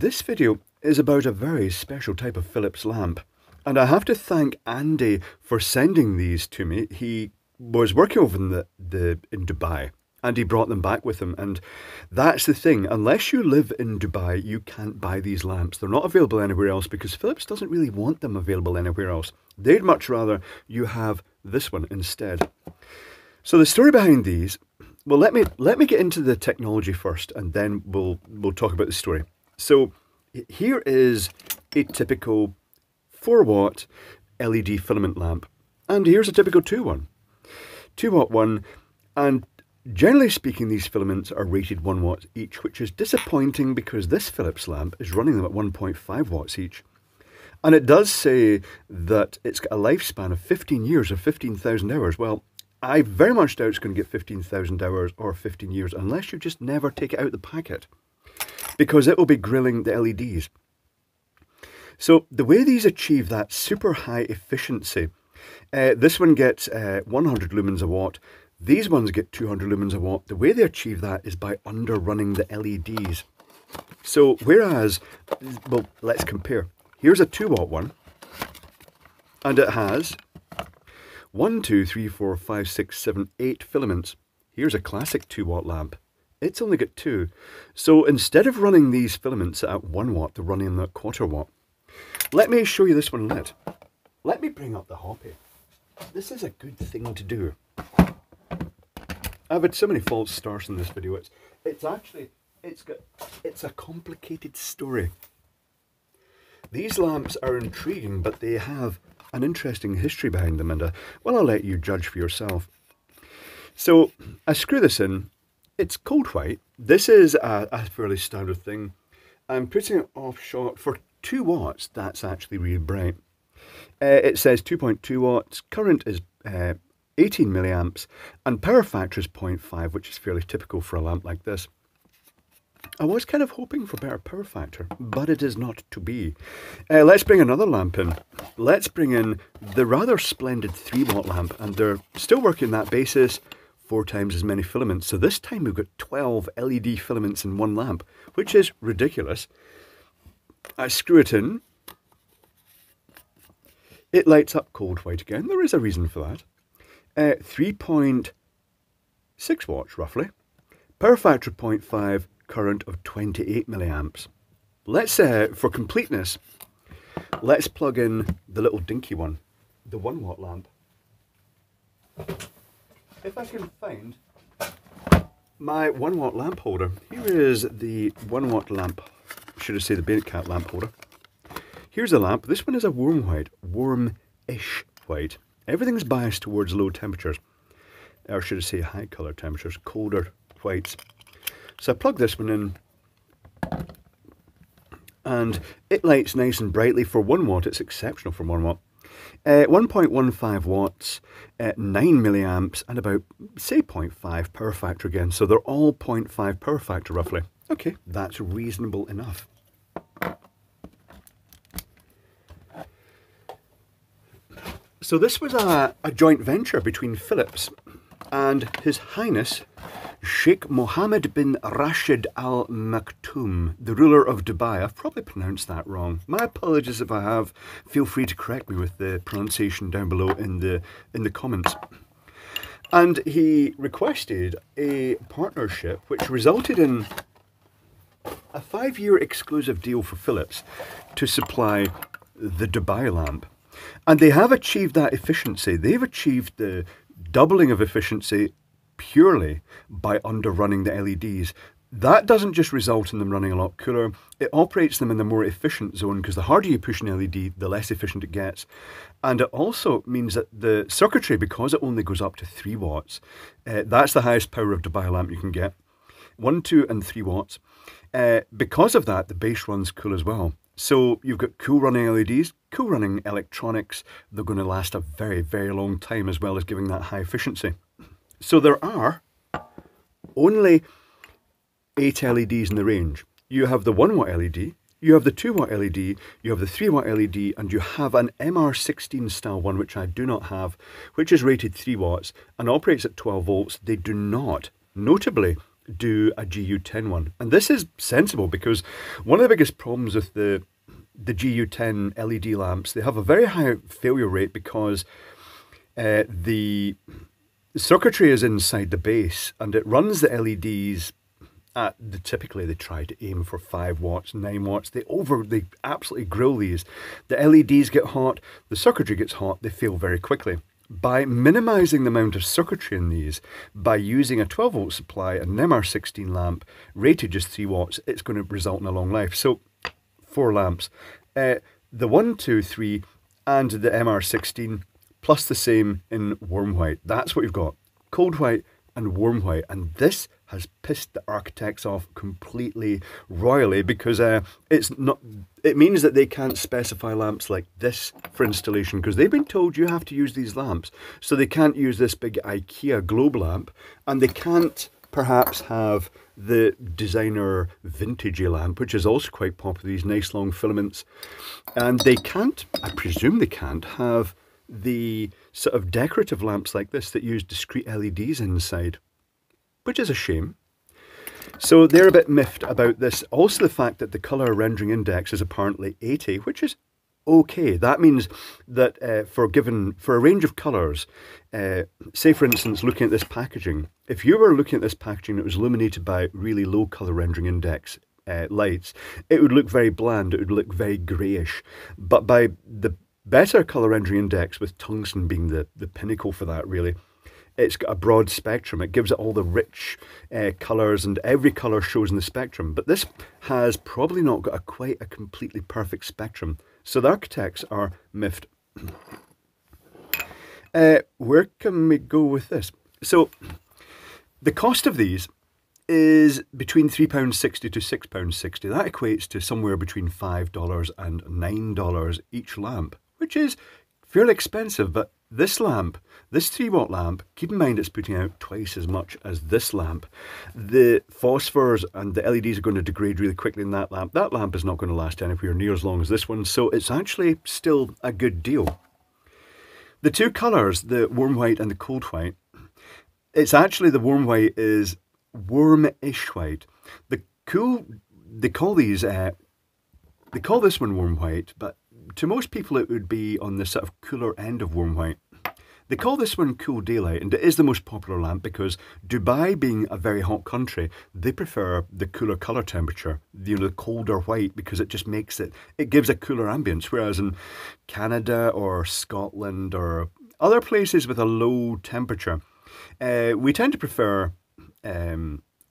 This video is about a very special type of Philips lamp, and I have to thank Andy for sending these to me. He was working over in Dubai, and he brought them back with him, and that's the thing, unless you live in Dubai you can't buy these lamps. They're not available anywhere else because Philips doesn't really want them available anywhere else. They'd much rather you have this one instead. So the story behind these, well, let me get into the technology first, and then we'll talk about the story. So here is a typical 4-watt LED filament lamp, and here's a typical 2-watt one, and generally speaking these filaments are rated 1 watt each, which is disappointing because this Philips lamp is running them at 1.5 watts each. And it does say that it's got a lifespan of 15 years or 15,000 hours. Well, I very much doubt it's going to get 15,000 hours or 15 years unless you just never take it out of the packet, because it will be grilling the LEDs. So the way these achieve that super high efficiency, this one gets 100 lumens a watt, these ones get 200 lumens a watt. The way they achieve that is by underrunning the LEDs. So whereas, well, let's compare. Here's a 2-watt one, and it has 1, 2, 3, 4, 5, 6, 7, 8 filaments. Here's a classic 2-watt lamp. It's only got 2. So instead of running these filaments at 1 watt, they're running them at 1/4 watt. Let me show you this one lit. Let me bring up the hoppy. This is a good thing to do. I've had so many false starts in this video. It's a complicated story. These lamps are intriguing, but they have an interesting history behind them, and well, I'll let you judge for yourself. So I screw this in. It's cold white. This is a fairly standard thing. I'm putting it off shot for 2 watts. That's actually really bright. It says 2.2 watts. Current is 18 milliamps, and power factor is 0.5, which is fairly typical for a lamp like this. I was kind of hoping for better power factor, but it is not to be. Let's bring another lamp in. Let's bring in the rather splendid 3-watt lamp, and they're still working that basis, 4 times as many filaments. So this time we've got 12 LED filaments in one lamp, which is ridiculous. I screw it in. It lights up cold white again. There is a reason for that. 3.6 watts roughly. Power factor 0.5. Current of 28 milliamps. Let's, for completeness, let's plug in the little dinky one, the 1-watt lamp. If I can find my 1-watt lamp holder, here is the 1-watt lamp, should I say the Bayonet Cat lamp holder. Here's a lamp. This one is a warm white, warm-ish white. Everything's biased towards low temperatures, or should I say high colour temperatures, colder whites. So I plug this one in, and it lights nice and brightly for 1 watt. It's exceptional for 1 watt. 1.15 watts, 9 milliamps, and about, say, 0.5 power factor again. So they're all 0.5 power factor roughly. Okay, that's reasonable enough. So this was a joint venture between Philips and His Highness Sheikh Mohammad bin Rashid Al Maktoum, the ruler of Dubai. I've probably pronounced that wrong. My apologies if I have. Feel free to correct me with the pronunciation down below in the comments. And he requested a partnership which resulted in a 5-year exclusive deal for Philips to supply the Dubai lamp. And they have achieved that efficiency. They've achieved the doubling of efficiency purely by underrunning the LEDs. That doesn't just result in them running a lot cooler, it operates them in the more efficient zone, because the harder you push an LED, the less efficient it gets. And it also means that the circuitry, because it only goes up to 3 watts, that's the highest power of Dubai lamp you can get, 1, 2 and 3 watts. Because of that, the base runs cool as well. So you've got cool running LEDs, cool running electronics. They're going to last a very, very long time, as well as giving that high efficiency. So there are only 8 LEDs in the range. You have the 1-watt LED, you have the 2-watt LED, you have the 3-watt LED, and you have an MR16 style one, which I do not have, which is rated 3 watts and operates at 12 volts. They do not, notably, do a GU10 one. And this is sensible because one of the biggest problems with the GU10 LED lamps, they have a very high failure rate because the circuitry is inside the base and it runs the LEDs at typically they try to aim for 5 watts, 9 watts. They absolutely grill these. The LEDs get hot, the circuitry gets hot, they fail very quickly. By minimizing the amount of circuitry in these, by using a 12 volt supply and an MR16 lamp rated just 3 watts, it's going to result in a long life. So 4 lamps. The 1, 2, 3 and the MR16 plus the same in warm white. That's what you've got. Cold white and warm white. And this has pissed the architects off completely royally because it means that they can't specify lamps like this for installation because they've been told you have to use these lamps. So they can't use this big IKEA globe lamp and they can't perhaps have the designer vintagey lamp, which is also quite popular, these nice long filaments. And they can't, I presume they can't, have the sort of decorative lamps like this that use discrete LEDs inside, which is a shame. So they're a bit miffed about this. Also the fact that the colour rendering index is apparently 80, which is okay. That means that for a range of colours, say for instance looking at this packaging, if you were looking at this packaging that was illuminated by really low colour rendering index lights, it would look very bland, it would look very greyish. But by the better colour rendering index, with tungsten being the pinnacle for that really, it's got a broad spectrum. It gives it all the rich colours and every colour shows in the spectrum. But this has probably not got quite a completely perfect spectrum. So the architects are miffed. Where can we go with this? So the cost of these is between £3.60 to £6.60. That equates to somewhere between $5 and $9 each lamp, which is fairly expensive. But this lamp, this 3 watt lamp, keep in mind it's putting out twice as much as this lamp. The phosphors and the LEDs are going to degrade really quickly in that lamp. That lamp is not going to last anywhere near as long as this one, so it's actually still a good deal. The two colours, the warm white and the cold white, it's actually the warm white is warm-ish white. They call this one warm white, but to most people it would be on the sort of cooler end of warm white. They call this one cool daylight, and it is the most popular lamp because Dubai being a very hot country, they prefer the cooler colour temperature, the colder white, because it just makes it gives a cooler ambience, whereas in Canada or Scotland or other places with a low temperature, we tend to prefer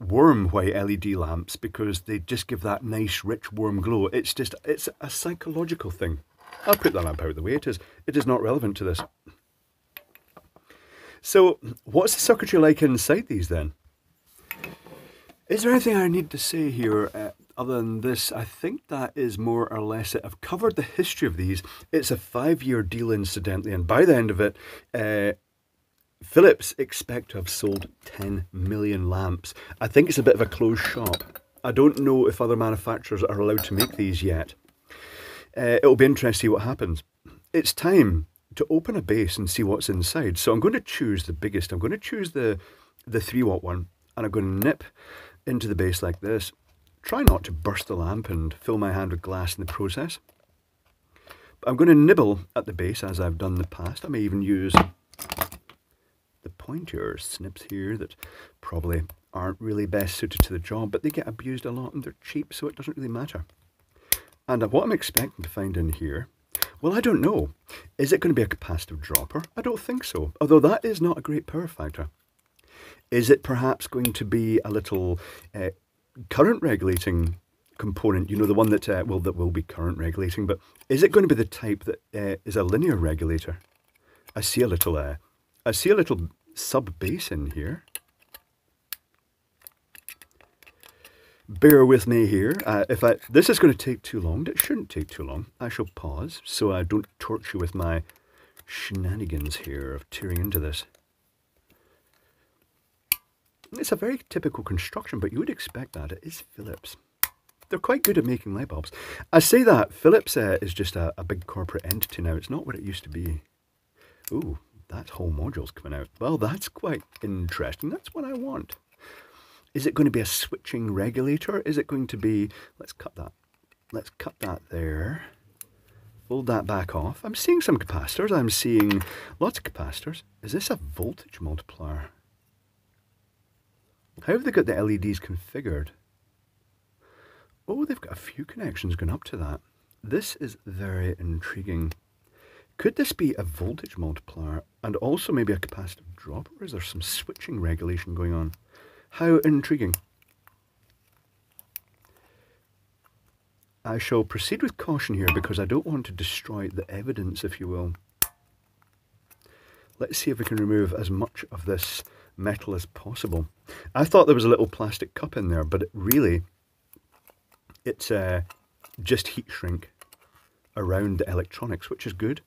warm white LED lamps because they just give that nice rich warm glow. It's a psychological thing. I'll put that lamp out of the way. It is not relevant to this. So what's the circuitry like inside these then? Is there anything I need to say here other than this? I think that is more or less it. I've covered the history of these. It's a 5-year deal incidentally, and by the end of it, Philips expect to have sold 10 million lamps. I think it's a bit of a closed shop. I don't know if other manufacturers are allowed to make these yet. It'll be interesting to see what happens. It's time to open a base and see what's inside. So I'm going to choose the biggest. I'm going to choose the 3 watt one, and I'm going to nip into the base like this. Try not to burst the lamp and fill my hand with glass in the process. But I'm going to nibble at the base as I've done in the past. I may even use the pointer snips here that probably aren't really best suited to the job, but they get abused a lot and they're cheap, so it doesn't really matter. And what I'm expecting to find in here, well, I don't know. Is it going to be a capacitive dropper? I don't think so, although that is not a great power factor. Is it perhaps going to be a little current regulating component? You know, the one that will be current regulating, but is it going to be the type that is a linear regulator? I see a little sub bass in here. Bear with me here. This is going to take too long. It shouldn't take too long. I shall pause so I don't torture you with my shenanigans here of tearing into this. It's a very typical construction, but you would expect that. It is Philips. They're quite good at making light bulbs. I say that Philips is just a big corporate entity now. It's not what it used to be. Ooh, that whole module's coming out. Well, that's quite interesting. That's what I want. Is it going to be a switching regulator? Is it going to be, let's cut that there. Fold that back off. I'm seeing some capacitors. I'm seeing lots of capacitors. Is this a voltage multiplier? How have they got the LEDs configured? Oh, they've got a few connections going up to that. This is very intriguing. Could this be a voltage multiplier and also maybe a capacitive drop? Or is there some switching regulation going on? How intriguing. I shall proceed with caution here because I don't want to destroy the evidence, if you will. Let's see if we can remove as much of this metal as possible. I thought there was a little plastic cup in there, but it's just heat shrink around the electronics, which is good.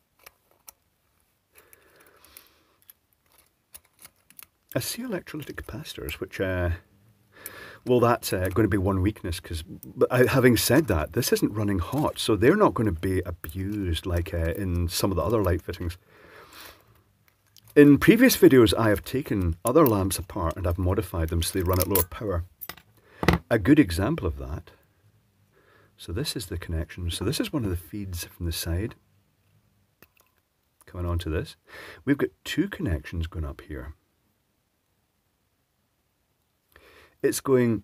I see electrolytic capacitors, which, well, that's going to be one weakness, because having said that, this isn't running hot, so they're not going to be abused like in some of the other light fittings. In previous videos, I have taken other lamps apart and I've modified them so they run at lower power. A good example of that, so this is the connection. So this is one of the feeds from the side coming onto this. We've got two connections going up here. It's going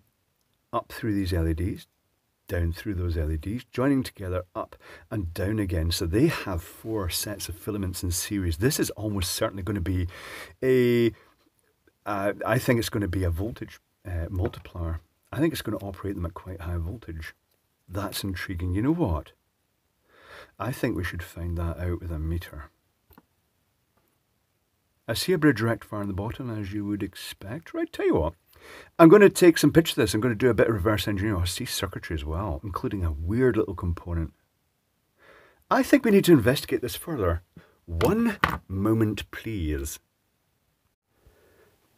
up through these LEDs, down through those LEDs, joining together up and down again. So they have 4 sets of filaments in series. This is almost certainly going to be I think it's going to be a voltage multiplier. I think it's going to operate them at quite high voltage. That's intriguing. You know what? I think we should find that out with a meter. I see a bridge rectifier on the bottom, as you would expect. Right, tell you what. I'm going to take some pictures of this. I'm going to do a bit of reverse engineering. I see circuitry as well, including a weird little component. I think we need to investigate this further. One moment, please.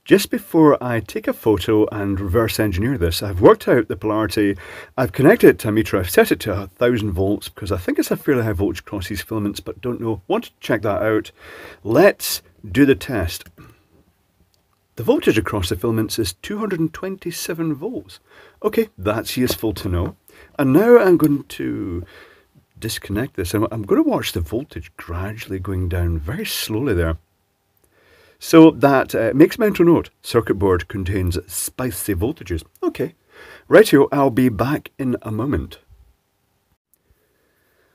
Just before I take a photo and reverse engineer this, I've worked out the polarity. I've connected it to a meter. I've set it to 1000 volts because I think it's a fairly high voltage across these filaments, but don't know. Want to check that out. Let's do the test. The voltage across the filaments is 227 volts. Okay, that's useful to know. And now I'm going to disconnect this. I'm going to watch the voltage gradually going down very slowly there. So that makes mental note. Circuit board contains spicy voltages. Okay, rightio, I'll be back in a moment.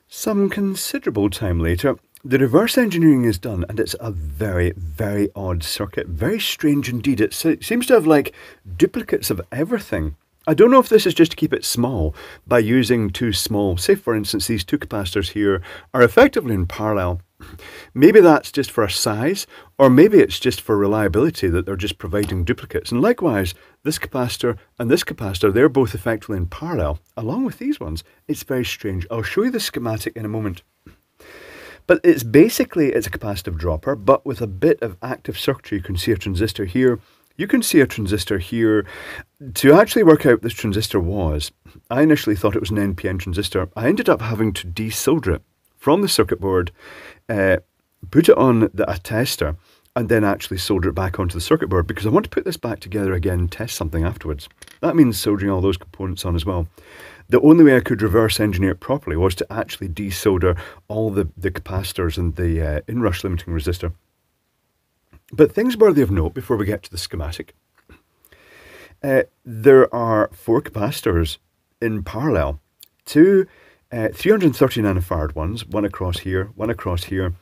Some considerable time later, the reverse engineering is done, and it's a very, very odd circuit. Very strange indeed. It seems to have like duplicates of everything. I don't know if this is just to keep it small by using two small, say for instance these two capacitors here are effectively in parallel. Maybe that's just for a size, or maybe it's just for reliability that they're just providing duplicates. And likewise, this capacitor and this capacitor, they're both effectively in parallel, along with these ones. It's very strange. I'll show you the schematic in a moment. But it's a capacitive dropper, but with a bit of active circuitry. You can see a transistor here. You can see a transistor here. To actually work out what this transistor was, I initially thought it was an NPN transistor. I ended up having to desolder it from the circuit board, put it on a tester, and then actually solder it back onto the circuit board because I want to put this back together again and test something afterwards. That means soldering all those components on as well. The only way I could reverse engineer it properly was to actually desolder all the capacitors and the inrush limiting resistor. But things worthy of note before we get to the schematic. There are 4 capacitors in parallel. Two 330 nanofarad ones, one across here,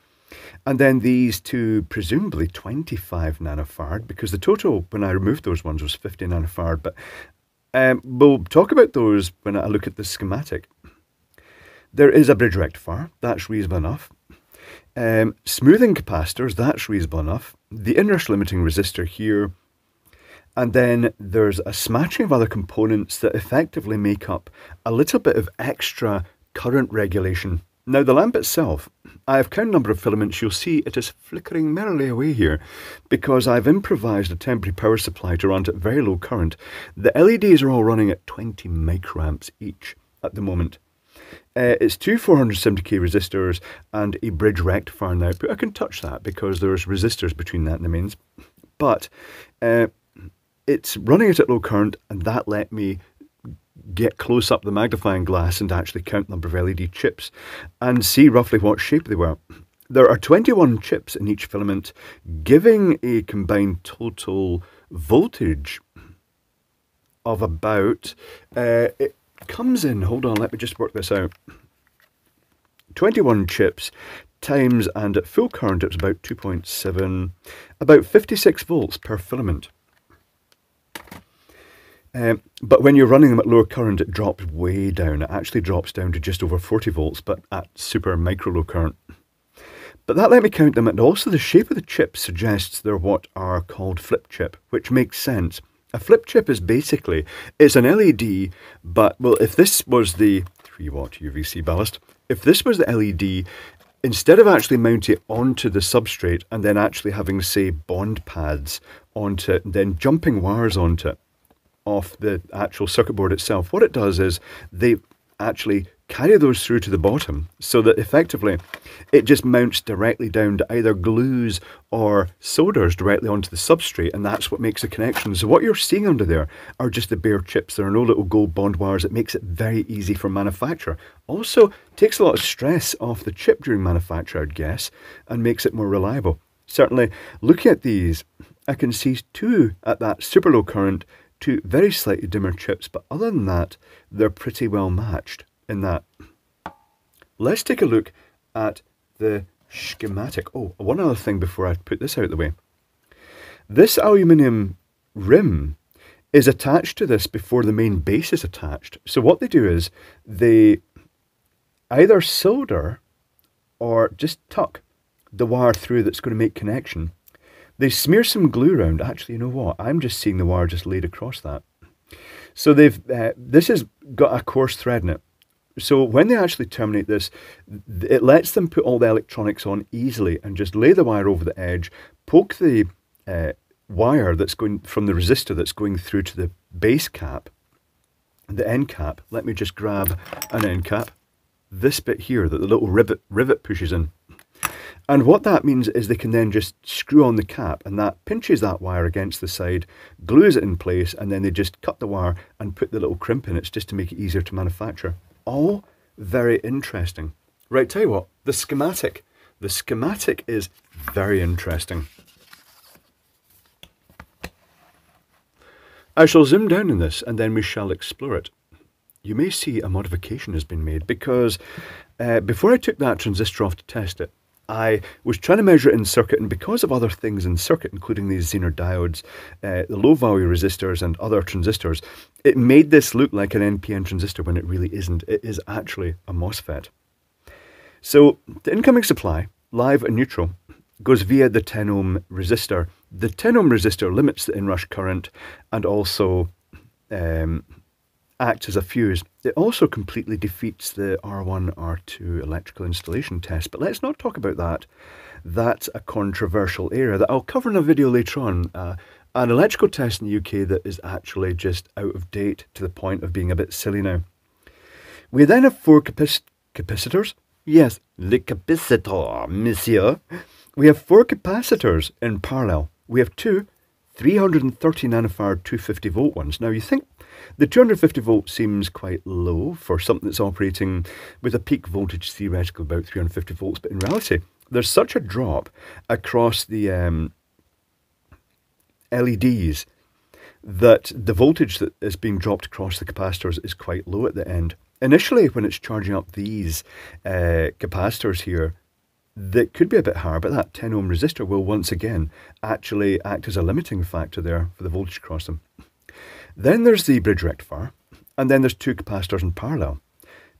and then these two presumably 25 nanofarad, because the total when I removed those ones was 50 nanofarad, but we'll talk about those when I look at the schematic. There is a bridge rectifier, that's reasonable enough. Smoothing capacitors, that's reasonable enough. The inrush limiting resistor here, and then there's a smattering of other components that effectively make up a little bit of extra current regulation. Now the lamp itself, I have counted a number of filaments. You'll see it is flickering merrily away here because I've improvised a temporary power supply to run at very low current. The LEDs are all running at 20 microamps each at the moment. It's two 470k resistors and a bridge rectifier now, but I can touch that because there's resistors between that and the mains. But it's running it at low current, and that let me get close up the magnifying glass and actually count the number of LED chips and see roughly what shape they were. There are 21 chips in each filament, giving a combined total voltage of about, it comes in, hold on, let me just work this out, 21 chips times, and at full current it's about 2.7, about 56 volts per filament. But when you're running them at lower current, it drops way down. It actually drops down to just over 40 volts, but at super micro low current. But that let me count them, and also the shape of the chip suggests they're what are called flip chip, which makes sense. A flip chip is basically, it's an LED, but, well, if this was the 3-watt UVC ballast, if this was the LED, instead of actually mounting it onto the substrate and then actually having, say, bond pads onto it, and then jumping wires onto it, off the actual circuit board itself, what it does is they actually carry those through to the bottom so that effectively it just mounts directly down to either glues or solders directly onto the substrate, and that's what makes the connection. So what you're seeing under there are just the bare chips. There are no little gold bond wires. It makes it very easy for manufacture. Also takes a lot of stress off the chip during manufacture, I'd guess, and makes it more reliable. Certainly looking at these, I can see two at that super low current, two very slightly dimmer chips, but other than that, they're pretty well matched in that. Let's take a look at the schematic. Oh, one other thing before I put this out of the way. This aluminium rim is attached to this before the main base is attached. So what they do is they either solder or just tuck the wire through that's going to make connection. They smear some glue around. Actually, you know what? I'm just seeing the wire just laid across that. So they've this has got a coarse thread in it. So when they actually terminate this, it lets them put all the electronics on easily and just lay the wire over the edge, poke the wire that's going from the resistor that's going through to the base cap, the end cap. Let me just grab an end cap. This bit here that the little rivet pushes in. And what that means is they can then just screw on the cap, and that pinches that wire against the side, glues it in place, and then they just cut the wire and put the little crimp in. It's just to make it easier to manufacture. All very interesting. Right, tell you what, the schematic. The schematic is very interesting. I shall zoom down in this and then we shall explore it. You may see a modification has been made because before I took that transistor off to test it, I was trying to measure it in circuit, and because of other things in circuit, including these Zener diodes, the low value resistors and other transistors, it made this look like an NPN transistor when it really isn't. It is actually a MOSFET. So the incoming supply, live and neutral, goes via the 10 ohm resistor. The 10 ohm resistor limits the inrush current and also acts as a fuse. It also completely defeats the R1, R2 electrical installation test, but let's not talk about that. That's a controversial area that I'll cover in a video later on. An electrical test in the UK that is actually just out of date to the point of being a bit silly now. We then have 4 capacitors. Yes, le capacitor, monsieur. We have 4 capacitors in parallel. We have 2 330 nanofarad 250 volt ones. Now you think the 250 volt seems quite low for something that's operating with a peak voltage theoretically about 350 volts, but in reality there's such a drop across the LEDs that the voltage that is being dropped across the capacitors is quite low at the end. Initially, when it's charging up these capacitors here, that could be a bit higher, but that 10 ohm resistor will once again actually act as a limiting factor there for the voltage across them. Then there's the bridge rectifier, and then there's 2 capacitors in parallel.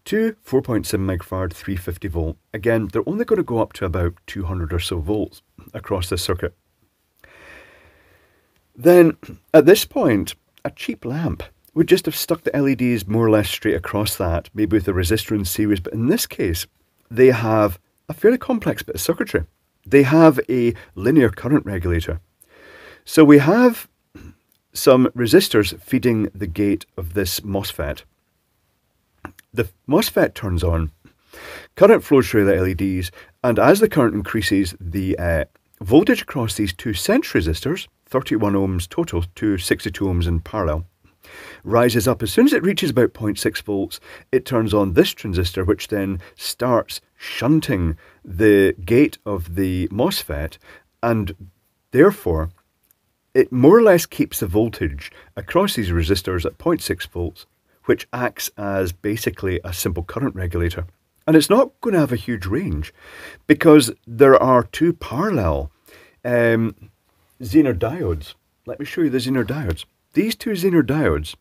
2 4.7 microfarad 350 volt. Again, they're only going to go up to about 200 or so volts across this circuit. Then, at this point, a cheap lamp would just have stuck the LEDs more or less straight across that, maybe with a resistor in series, but in this case, they have a fairly complex bit of circuitry. They have a linear current regulator. So we have some resistors feeding the gate of this MOSFET. The MOSFET turns on, current flows through the LEDs, and as the current increases, the voltage across these 2 sense resistors, 31 ohms total to 62 ohms in parallel, rises up. As soon as it reaches about 0.6 volts, it turns on this transistor, which then starts shunting the gate of the MOSFET, and therefore it more or less keeps the voltage across these resistors at 0.6 volts, which acts as basically a simple current regulator. And it's not going to have a huge range because there are two parallel Zener diodes. Let me show you the Zener diodes. These two Zener diodes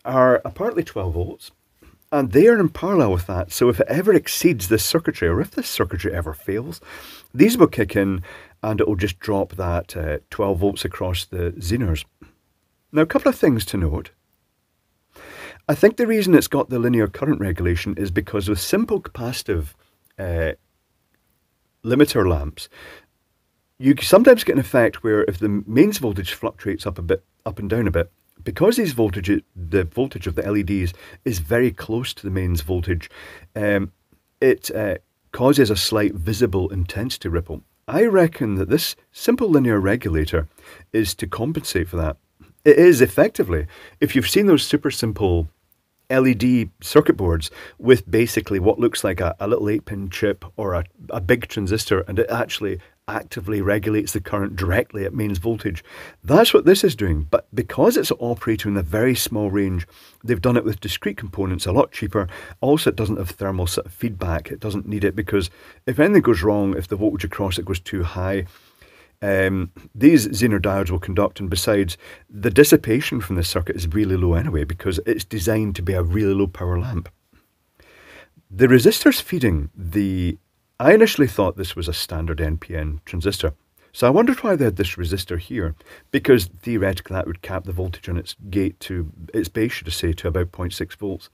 are apparently 12 volts, and they are in parallel with that. So if it ever exceeds this circuitry, or if this circuitry ever fails, these will kick in and it will just drop that 12 volts across the Zeners. Now, a couple of things to note. I think the reason it's got the linear current regulation is because with simple capacitive limiter lamps, you sometimes get an effect where if the mains voltage fluctuates up and down a bit, because the voltage of the LEDs is very close to the mains voltage, it causes a slight visible intensity ripple. I reckon that this simple linear regulator is to compensate for that. It is effectively, if you've seen those super simple LED circuit boards with basically what looks like a little 8-pin chip or a big transistor, and it actually actively regulates the current directly at mains voltage. That's what this is doing, but because it's operating in a very small range, they've done it with discrete components, a lot cheaper. Also, it doesn't have thermal feedback. It doesn't need it because if anything goes wrong, if the voltage across it goes too high, these Zener diodes will conduct, and besides, the dissipation from this circuit is really low anyway because it's designed to be a really low power lamp. The resistors feeding I initially thought this was a standard NPN transistor, so I wondered why they had this resistor here, because theoretically that would cap the voltage on its gate to, its base should I say, to about 0.6 volts.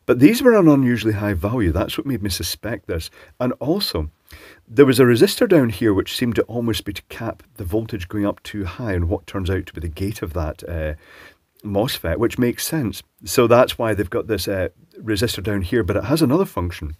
But these were an unusually high value. That's what made me suspect this. And also, there was a resistor down here which seemed to almost be to cap the voltage going up too high and what turns out to be the gate of that MOSFET, which makes sense. So that's why they've got this resistor down here, but it has another function.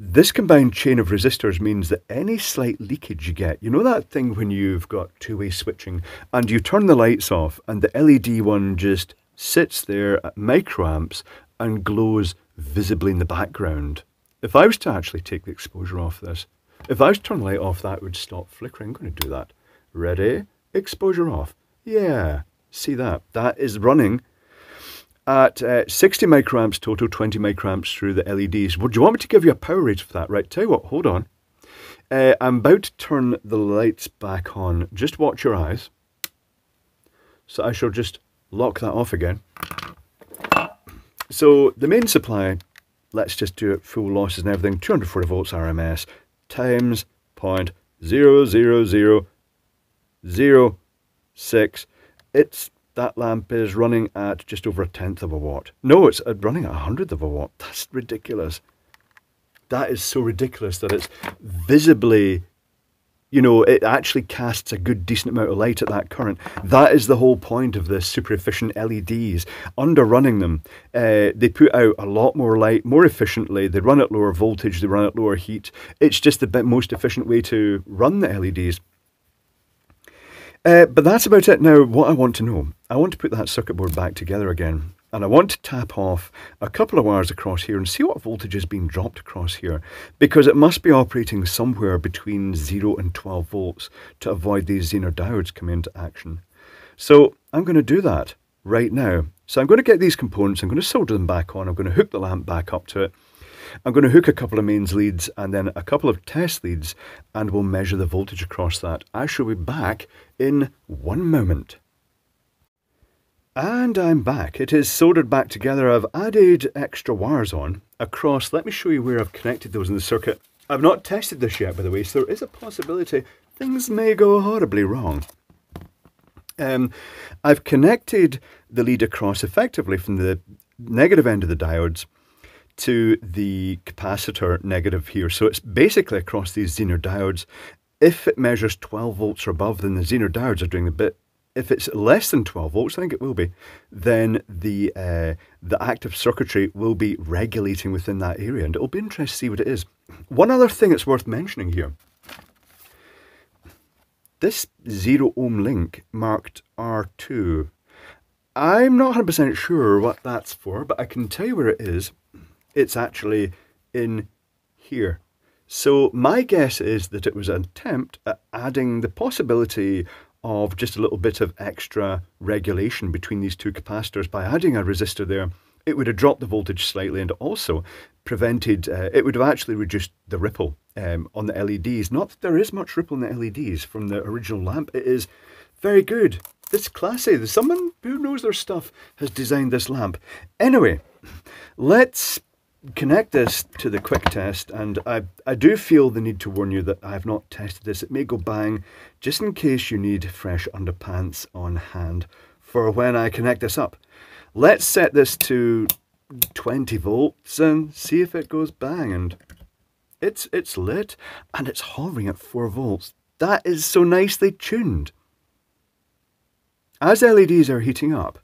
This combined chain of resistors means that any slight leakage you get, you know that thing when you've got two-way switching and you turn the lights off and the LED one just sits there at microamps and glows visibly in the background. If I was to actually take the exposure off this, if I was to turn the light off, that would stop flickering. I'm going to do that. Ready? Exposure off. Yeah, see that? That is running at 60 microamps total, 20 microamps through the LEDs. Would you want me to give you a power rating for that? Right, tell you what, hold on. I'm about to turn the lights back on. Just watch your eyes. So I shall just lock that off again. So the main supply, let's just do it full losses and everything, 240 volts RMS times 0.00006. That lamp is running at just over 1/10 of a watt. No, it's running at 100th of a watt. That's ridiculous. That is so ridiculous that it's visibly, you know, it actually casts a good decent amount of light at that current. That is the whole point of the super efficient LEDs. Under running them, they put out a lot more light more efficiently. They run at lower voltage, they run at lower heat. It's just the most efficient way to run the LEDs. But that's about it. Now, what I want to know, I want to put that circuit board back together again, and I want to tap off a couple of wires across here and see what voltage is being dropped across here, because it must be operating somewhere between 0 and 12 volts to avoid these Zener diodes coming into action. So I'm going to do that right now. So I'm going to get these components, I'm going to solder them back on, I'm going to hook the lamp back up to it. I'm going to hook a couple of mains leads and then a couple of test leads, and we'll measure the voltage across that. I shall be back in 1 moment. And I'm back. It is soldered back together. I've added extra wires on across. Let me show you where I've connected those in the circuit. I've not tested this yet, by the way, so there is a possibility things may go horribly wrong. I've connected the lead across effectively from the negative end of the diodes to the capacitor negative here. So it's basically across these Zener diodes. If it measures 12 volts or above, then the Zener diodes are doing a bit. If it's less than 12 volts, I think it will be, then the active circuitry will be regulating within that area, and it'll be interesting to see what it is. One other thing that's worth mentioning here. this 0 ohm link marked R2. I'm not 100% sure what that's for, but I can tell you where it is. It's actually in here. So my guess is that it was an attempt at adding the possibility of just a little bit of extra regulation between these two capacitors. By adding a resistor there, it would have dropped the voltage slightly and also prevented, it would have actually reduced the ripple on the LEDs. Not that there is much ripple in the LEDs from the original lamp. It is very good. It's classy. Someone who knows their stuff has designed this lamp. Anyway, let's connect this to the quick test, and I do feel the need to warn you that I have not tested this. It may go bang, just in case you need fresh underpants on hand for when I connect this up. Let's set this to 20 volts and see if it goes bang. And it's lit and it's hovering at 4 volts. That is so nicely tuned. As LEDs are heating up,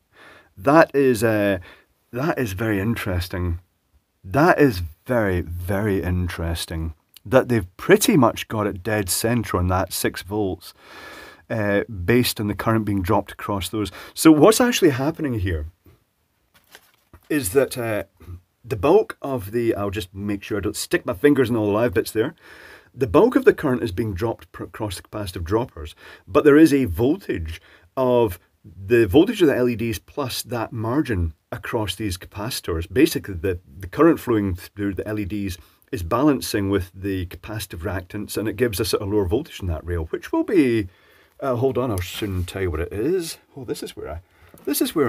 that is very interesting. That is very, very interesting that they've pretty much got it dead center on that 6 volts based on the current being dropped across those. So what's actually happening here is that the bulk of the, I'll just make sure I don't stick my fingers in all the live bits there. The bulk of the current is being dropped across the capacitive droppers, but there is a voltage of the voltage of the LEDs plus that margin across these capacitors. Basically, the current flowing through the LEDs is balancing with the capacitive reactance, and it gives us a lower voltage in that rail, which will be, hold on, I'll soon tell you what it is. Oh, this is where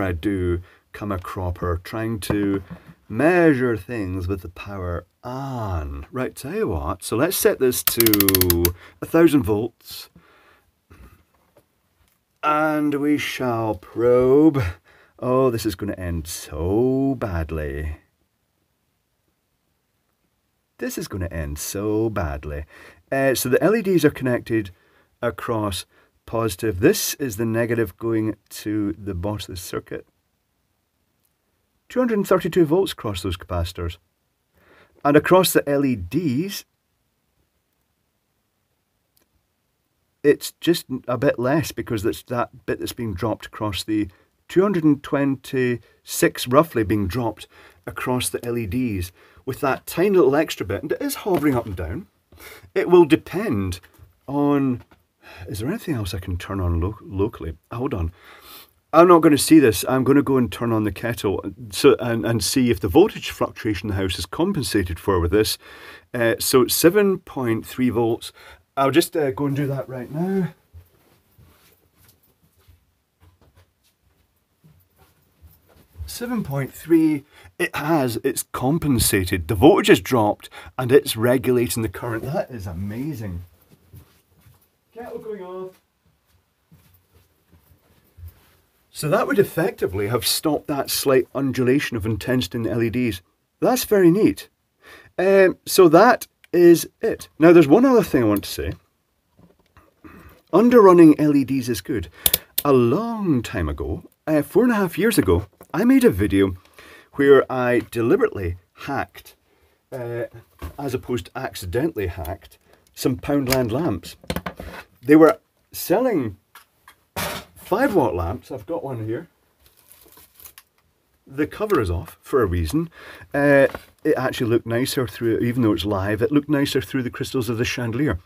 I do come a cropper, trying to measure things with the power on. Right, tell you what, so let's set this to 1000 volts. And we shall probe. Oh, this is going to end so badly. This is going to end so badly. So the LEDs are connected across positive. This is the negative going to the bottom of the circuit. 232 volts across those capacitors. And across the LEDs, it's just a bit less because it's that bit that's being dropped across the 226 roughly being dropped across the LEDs with that tiny little extra bit, and it is hovering up and down. It will depend on, is there anything else I can turn on locally? Hold on. I'm not going to see this. I'm going to go and turn on the kettle and see if the voltage fluctuation in the house is compensated for with this. So 7.3 volts. I'll just go and do that right now. (7.3), it's compensated. The voltage is dropped and it's regulating the current. That is amazing. Kettle going off. So that would effectively have stopped that slight undulation of intensity in the LEDs. That's very neat. So that is it. Now there's one other thing I want to say. Underrunning LEDs is good. A long time ago, 4.5 years ago, I made a video where I deliberately hacked, as opposed to accidentally hacked, some Poundland lamps. They were selling 5-watt lamps. I've got one here. The cover is off for a reason. It actually looked nicer through, even though it's live, it looked nicer through the crystals of the chandelier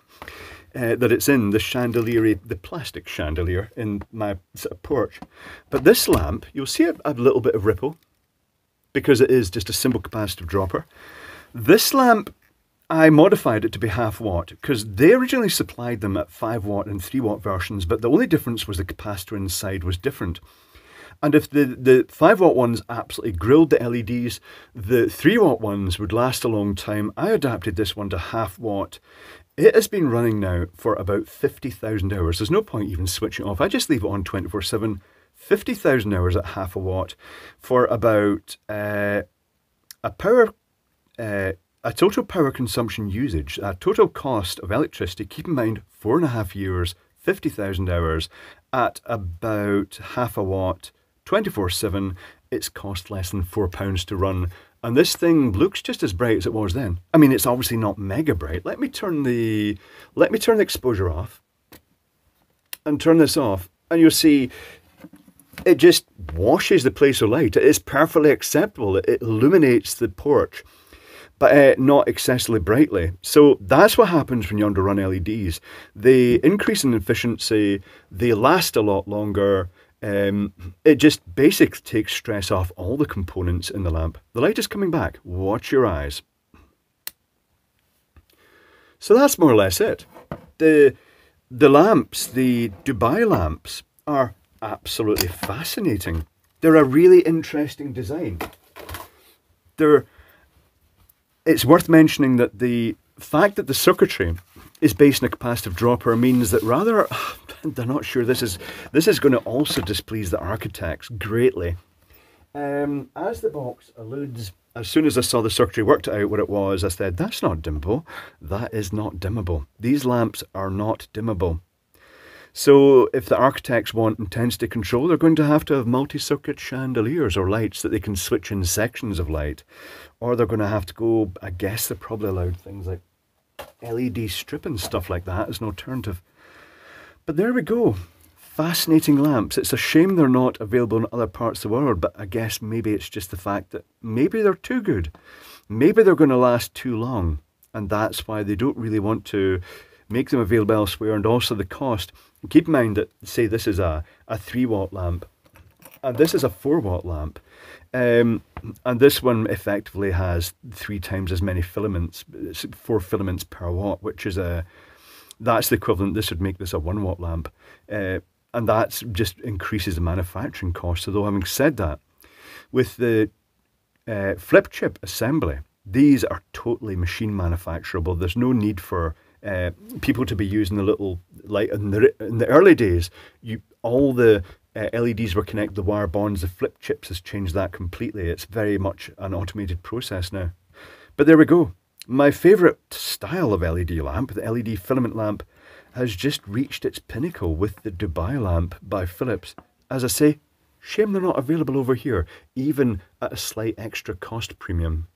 that it's in, the chandelier, the plastic chandelier in my sort of porch. But this lamp, you'll see it a little bit of ripple because it is just a simple capacitive dropper. This lamp, I modified it to be 0.5 watt because they originally supplied them at 5-watt and 3-watt versions, but the only difference was the capacitor inside was different. And if the 5-watt ones absolutely grilled the LEDs, the 3-watt ones would last a long time. I adapted this one to 0.5 watt. It has been running now for about 50,000 hours. There's no point even switching it off. I just leave it on 24/7. 50,000 hours at 0.5 watt for about a total power consumption usage, a total cost of electricity, keep in mind 4.5 years, 50,000 hours at about 0.5 watt, 24/7, it's cost less than £4 to run. And this thing looks just as bright as it was then. I mean, it's obviously not mega bright. Let me turn the exposure off. and turn this off, and you'll see it just washes the place with light. It is perfectly acceptable. It illuminates the porch, but not excessively brightly. So that's what happens when you underrun LEDs. They increase in efficiency, they last a lot longer. It just basically takes stress off all the components in the lamp. The light is coming back. Watch your eyes. So that's more or less it. The lamps, the Dubai lamps, are absolutely fascinating. They're a really interesting design. It's worth mentioning that the fact that the circuitry is based on a capacitive dropper means that rather, they're not sure this is going to also displease the architects greatly. As the box alludes, as soon as I saw the circuitry, worked out what it was, I said, that's not dimmable. That is not dimmable. These lamps are not dimmable. So if the architects want intensity control, they're going to have multi-circuit chandeliers or lights that they can switch in sections of light. Or they're going to have to go, I guess they're probably allowed things like LED strip and stuff like that as an alternative. But there we go. Fascinating lamps. It's a shame they're not available in other parts of the world, but I guess maybe it's just the fact that maybe they're too good. Maybe they're going to last too long, and that's why they don't really want to make them available elsewhere, and also the cost. Keep in mind that, say, this is a 3-watt lamp, and this is a 4-watt lamp, and this one effectively has 3 times as many filaments. It's 4 filaments per watt, which is that's the equivalent. This would make this a 1-watt lamp, and that just increases the manufacturing cost. Although having said that, with the flip chip assembly, these are totally machine manufacturable. There's no need for people to be using the little light. In the early days, all the LEDs were connected to wire bonds. The flip chips has changed that completely. It's very much an automated process now. But there we go. My favourite style of LED lamp, the LED filament lamp, has just reached its pinnacle with the Dubai lamp by Philips. As I say, shame they're not available over here, even at a slight extra cost premium.